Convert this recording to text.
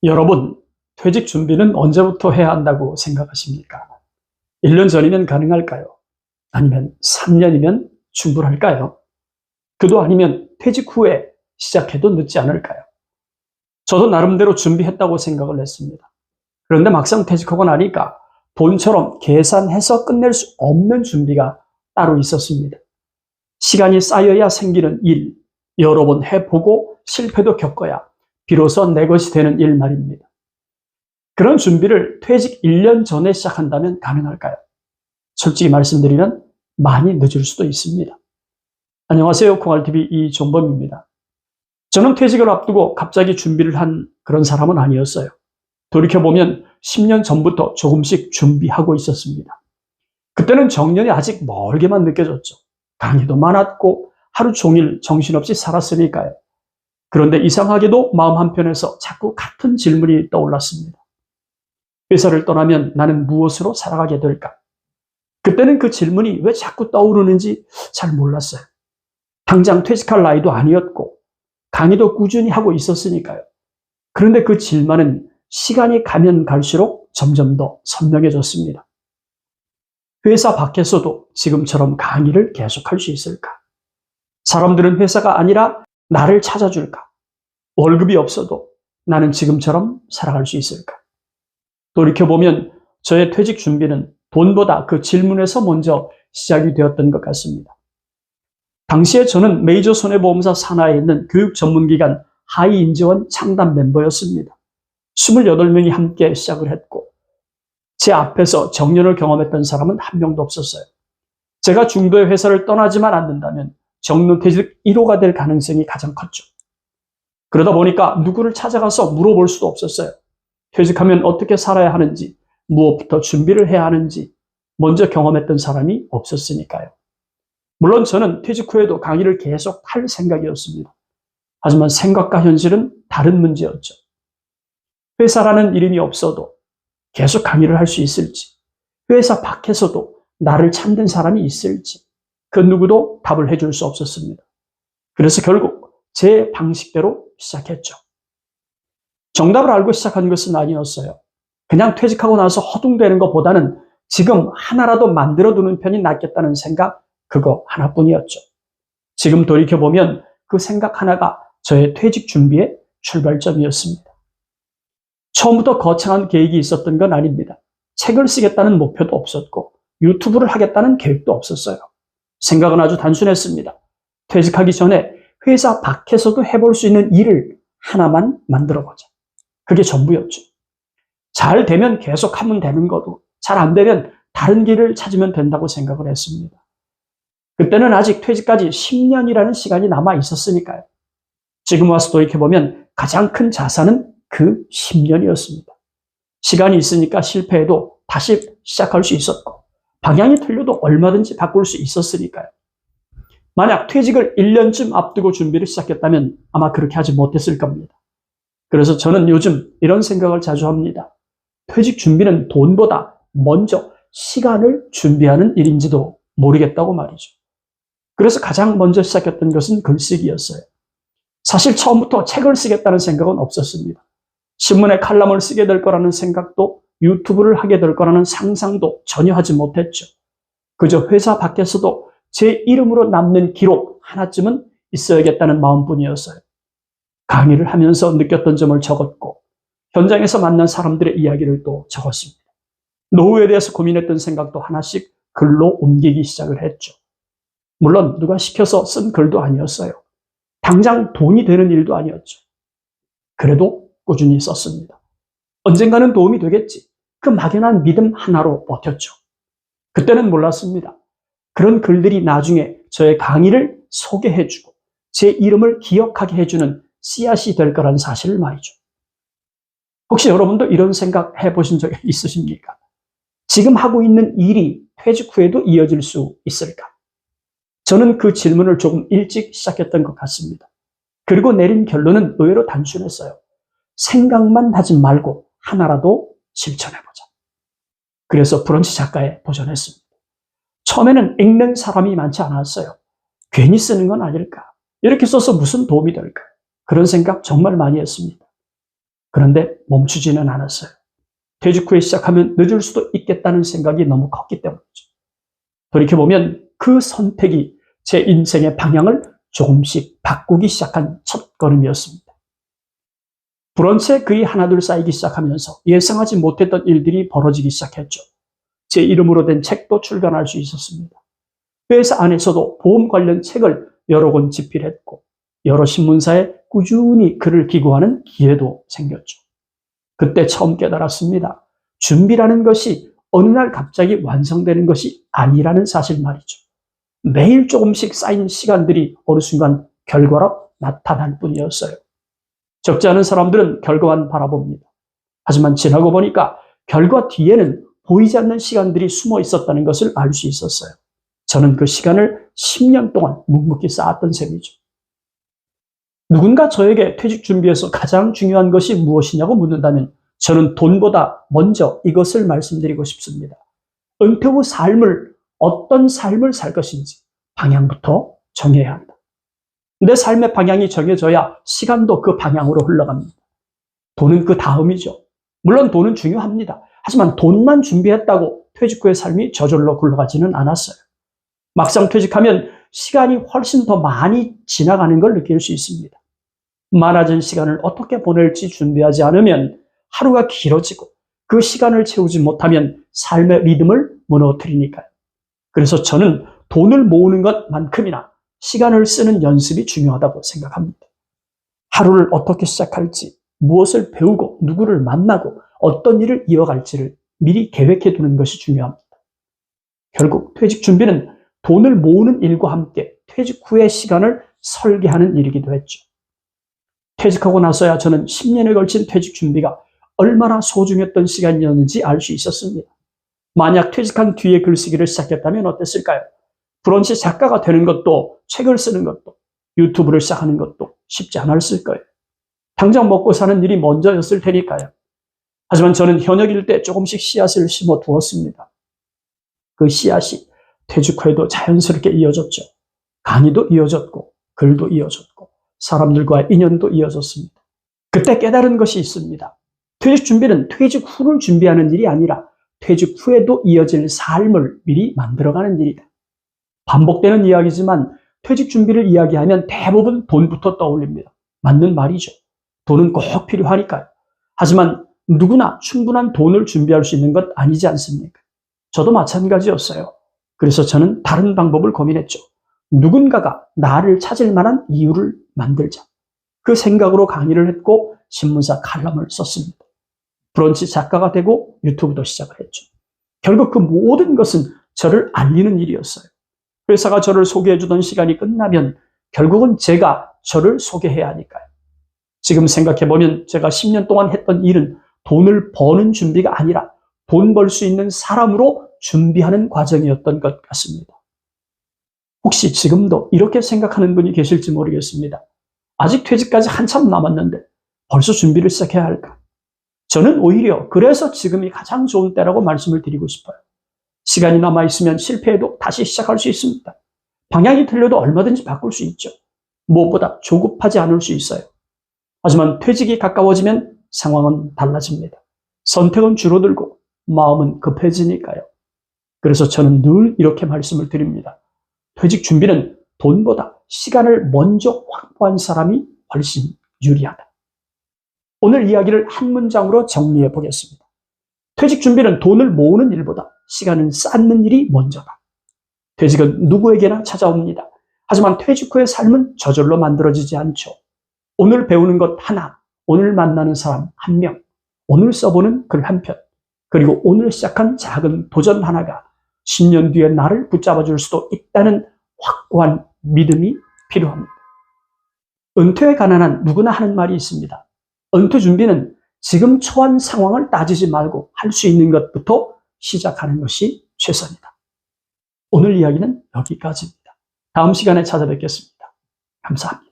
여러분, 퇴직 준비는 언제부터 해야 한다고 생각하십니까? 1년 전이면 가능할까요? 아니면 3년이면 충분할까요? 그도 아니면 퇴직 후에 시작해도 늦지 않을까요? 저도 나름대로 준비했다고 생각을 했습니다. 그런데 막상 퇴직하고 나니까 돈처럼 계산해서 끝낼 수 없는 준비가 따로 있었습니다. 시간이 쌓여야 생기는 일, 여러 번 해보고 실패도 겪어야 비로소 내 것이 되는 일 말입니다. 그런 준비를 퇴직 1년 전에 시작한다면 가능할까요? 솔직히 말씀드리면 많이 늦을 수도 있습니다. 안녕하세요. 콩알TV 이종범입니다. 저는 퇴직을 앞두고 갑자기 준비를 한 그런 사람은 아니었어요. 돌이켜보면 10년 전부터 조금씩 준비하고 있었습니다. 그때는 정년이 아직 멀게만 느껴졌죠. 강의도 많았고 하루 종일 정신없이 살았으니까요. 그런데 이상하게도 마음 한편에서 자꾸 같은 질문이 떠올랐습니다. 회사를 떠나면 나는 무엇으로 살아가게 될까? 그때는 그 질문이 왜 자꾸 떠오르는지 잘 몰랐어요. 당장 퇴직할 나이도 아니었고 강의도 꾸준히 하고 있었으니까요. 그런데 그 질문은 시간이 가면 갈수록 점점 더 선명해졌습니다. 회사 밖에서도 지금처럼 강의를 계속할 수 있을까? 사람들은 회사가 아니라 나를 찾아줄까? 월급이 없어도 나는 지금처럼 살아갈 수 있을까? 돌이켜보면 저의 퇴직 준비는 돈보다 그 질문에서 먼저 시작이 되었던 것 같습니다. 당시에 저는 메이저 손해보험사 산하에 있는 교육 전문기관 하이인지원 창단 멤버였습니다. 28명이 함께 시작을 했고 제 앞에서 정년을 경험했던 사람은 한 명도 없었어요. 제가 중도의 회사를 떠나지만 않는다면 정년퇴직 1호가 될 가능성이 가장 컸죠. 그러다 보니까 누구를 찾아가서 물어볼 수도 없었어요. 퇴직하면 어떻게 살아야 하는지, 무엇부터 준비를 해야 하는지 먼저 경험했던 사람이 없었으니까요. 물론 저는 퇴직 후에도 강의를 계속 할 생각이었습니다. 하지만 생각과 현실은 다른 문제였죠. 회사라는 이름이 없어도 계속 강의를 할 수 있을지, 회사 밖에서도 나를 찾는 사람이 있을지 그 누구도 답을 해줄 수 없었습니다. 그래서 결국 제 방식대로 시작했죠. 정답을 알고 시작한 것은 아니었어요. 그냥 퇴직하고 나서 허둥대는 것보다는 지금 하나라도 만들어두는 편이 낫겠다는 생각, 그거 하나뿐이었죠. 지금 돌이켜보면 그 생각 하나가 저의 퇴직 준비의 출발점이었습니다. 처음부터 거창한 계획이 있었던 건 아닙니다. 책을 쓰겠다는 목표도 없었고 유튜브를 하겠다는 계획도 없었어요. 생각은 아주 단순했습니다. 퇴직하기 전에 회사 밖에서도 해볼 수 있는 일을 하나만 만들어보자. 그게 전부였죠. 잘 되면 계속 하면 되는 거고 잘 안 되면 다른 길을 찾으면 된다고 생각을 했습니다. 그때는 아직 퇴직까지 10년이라는 시간이 남아 있었으니까요. 지금 와서 돌이켜보면 가장 큰 자산은 그 10년이었습니다. 시간이 있으니까 실패해도 다시 시작할 수 있었고 방향이 틀려도 얼마든지 바꿀 수 있었으니까요. 만약 퇴직을 1년쯤 앞두고 준비를 시작했다면 아마 그렇게 하지 못했을 겁니다. 그래서 저는 요즘 이런 생각을 자주 합니다. 퇴직 준비는 돈보다 먼저 시간을 준비하는 일인지도 모르겠다고 말이죠. 그래서 가장 먼저 시작했던 것은 글쓰기였어요. 사실 처음부터 책을 쓰겠다는 생각은 없었습니다. 신문에 칼럼을 쓰게 될 거라는 생각도 유튜브를 하게 될 거라는 상상도 전혀 하지 못했죠. 그저 회사 밖에서도 제 이름으로 남는 기록 하나쯤은 있어야겠다는 마음뿐이었어요. 강의를 하면서 느꼈던 점을 적었고 현장에서 만난 사람들의 이야기를 또 적었습니다. 노후에 대해서 고민했던 생각도 하나씩 글로 옮기기 시작을 했죠. 물론 누가 시켜서 쓴 글도 아니었어요. 당장 돈이 되는 일도 아니었죠. 그래도 꾸준히 썼습니다. 언젠가는 도움이 되겠지. 그 막연한 믿음 하나로 버텼죠. 그때는 몰랐습니다. 그런 글들이 나중에 저의 강의를 소개해주고 제 이름을 기억하게 해주는 씨앗이 될 거란 사실을 말이죠. 혹시 여러분도 이런 생각 해보신 적 있으십니까? 지금 하고 있는 일이 퇴직 후에도 이어질 수 있을까? 저는 그 질문을 조금 일찍 시작했던 것 같습니다. 그리고 내린 결론은 의외로 단순했어요. 생각만 하지 말고 하나라도 실천해보자. 그래서 브런치 작가에 도전했습니다. 처음에는 읽는 사람이 많지 않았어요. 괜히 쓰는 건 아닐까? 이렇게 써서 무슨 도움이 될까? 그런 생각 정말 많이 했습니다. 그런데 멈추지는 않았어요. 퇴직 후에 시작하면 늦을 수도 있겠다는 생각이 너무 컸기 때문이죠. 돌이켜보면 그 선택이 제 인생의 방향을 조금씩 바꾸기 시작한 첫걸음이었습니다. 브런치에 글이 하나둘 쌓이기 시작하면서 예상하지 못했던 일들이 벌어지기 시작했죠. 제 이름으로 된 책도 출간할 수 있었습니다. 회사 안에서도 보험 관련 책을 여러 권 집필했고 여러 신문사에 꾸준히 글을 기고하는 기회도 생겼죠. 그때 처음 깨달았습니다. 준비라는 것이 어느 날 갑자기 완성되는 것이 아니라는 사실 말이죠. 매일 조금씩 쌓인 시간들이 어느 순간 결과로 나타날 뿐이었어요. 적지 않은 사람들은 결과만 바라봅니다. 하지만 지나고 보니까 결과 뒤에는 보이지 않는 시간들이 숨어 있었다는 것을 알 수 있었어요. 저는 그 시간을 10년 동안 묵묵히 쌓았던 셈이죠. 누군가 저에게 퇴직 준비에서 가장 중요한 것이 무엇이냐고 묻는다면 저는 돈보다 먼저 이것을 말씀드리고 싶습니다. 은퇴 후 어떤 삶을 살 것인지 방향부터 정해야 한다. 내 삶의 방향이 정해져야 시간도 그 방향으로 흘러갑니다. 돈은 그 다음이죠. 물론 돈은 중요합니다. 하지만 돈만 준비했다고 퇴직 후의 삶이 저절로 굴러가지는 않았어요. 막상 퇴직하면 시간이 훨씬 더 많이 지나가는 걸 느낄 수 있습니다. 많아진 시간을 어떻게 보낼지 준비하지 않으면 하루가 길어지고 그 시간을 채우지 못하면 삶의 리듬을 무너뜨리니까요. 그래서 저는 돈을 모으는 것만큼이나 시간을 쓰는 연습이 중요하다고 생각합니다. 하루를 어떻게 시작할지, 무엇을 배우고 누구를 만나고 어떤 일을 이어갈지를 미리 계획해 두는 것이 중요합니다. 결국 퇴직 준비는 돈을 모으는 일과 함께 퇴직 후의 시간을 설계하는 일이기도 했죠. 퇴직하고 나서야 저는 10년에 걸친 퇴직 준비가 얼마나 소중했던 시간이었는지 알 수 있었습니다. 만약 퇴직한 뒤에 글쓰기를 시작했다면 어땠을까요? 브런치 작가가 되는 것도, 책을 쓰는 것도, 유튜브를 시작하는 것도 쉽지 않았을 거예요. 당장 먹고 사는 일이 먼저였을 테니까요. 하지만 저는 현역일 때 조금씩 씨앗을 심어 두었습니다. 그 씨앗이 퇴직 후에도 자연스럽게 이어졌죠. 강의도 이어졌고, 글도 이어졌고, 사람들과의 인연도 이어졌습니다. 그때 깨달은 것이 있습니다. 퇴직 준비는 퇴직 후를 준비하는 일이 아니라 퇴직 후에도 이어질 삶을 미리 만들어가는 일이다. 반복되는 이야기지만 퇴직 준비를 이야기하면 대부분 돈부터 떠올립니다. 맞는 말이죠. 돈은 꼭 필요하니까요. 하지만 누구나 충분한 돈을 준비할 수 있는 것 아니지 않습니까? 저도 마찬가지였어요. 그래서 저는 다른 방법을 고민했죠. 누군가가 나를 찾을 만한 이유를 만들자. 그 생각으로 강의를 했고 신문사 칼럼을 썼습니다. 브런치 작가가 되고 유튜브도 시작을 했죠. 결국 그 모든 것은 저를 알리는 일이었어요. 회사가 저를 소개해주던 시간이 끝나면 결국은 제가 저를 소개해야 하니까요. 지금 생각해보면 제가 10년 동안 했던 일은 돈을 버는 준비가 아니라 돈 벌 수 있는 사람으로 준비하는 과정이었던 것 같습니다. 혹시 지금도 이렇게 생각하는 분이 계실지 모르겠습니다. 아직 퇴직까지 한참 남았는데 벌써 준비를 시작해야 할까? 저는 오히려 그래서 지금이 가장 좋은 때라고 말씀을 드리고 싶어요. 시간이 남아있으면 실패해도 다시 시작할 수 있습니다. 방향이 틀려도 얼마든지 바꿀 수 있죠. 무엇보다 조급하지 않을 수 있어요. 하지만 퇴직이 가까워지면 상황은 달라집니다. 선택은 줄어들고 마음은 급해지니까요. 그래서 저는 늘 이렇게 말씀을 드립니다. 퇴직 준비는 돈보다 시간을 먼저 확보한 사람이 훨씬 유리하다. 오늘 이야기를 한 문장으로 정리해 보겠습니다. 퇴직 준비는 돈을 모으는 일보다 시간을 쌓는 일이 먼저다. 퇴직은 누구에게나 찾아옵니다. 하지만 퇴직 후의 삶은 저절로 만들어지지 않죠. 오늘 배우는 것 하나, 오늘 만나는 사람 한 명, 오늘 써보는 글 한 편, 그리고 오늘 시작한 작은 도전 하나가 10년 뒤에 나를 붙잡아 줄 수도 있다는 확고한 믿음이 필요합니다. 은퇴에 관한 한 누구나 하는 말이 있습니다. 은퇴 준비는 지금 처한 상황을 따지지 말고 할 수 있는 것부터 시작하는 것이 최선이다. 오늘 이야기는 여기까지입니다. 다음 시간에 찾아뵙겠습니다. 감사합니다.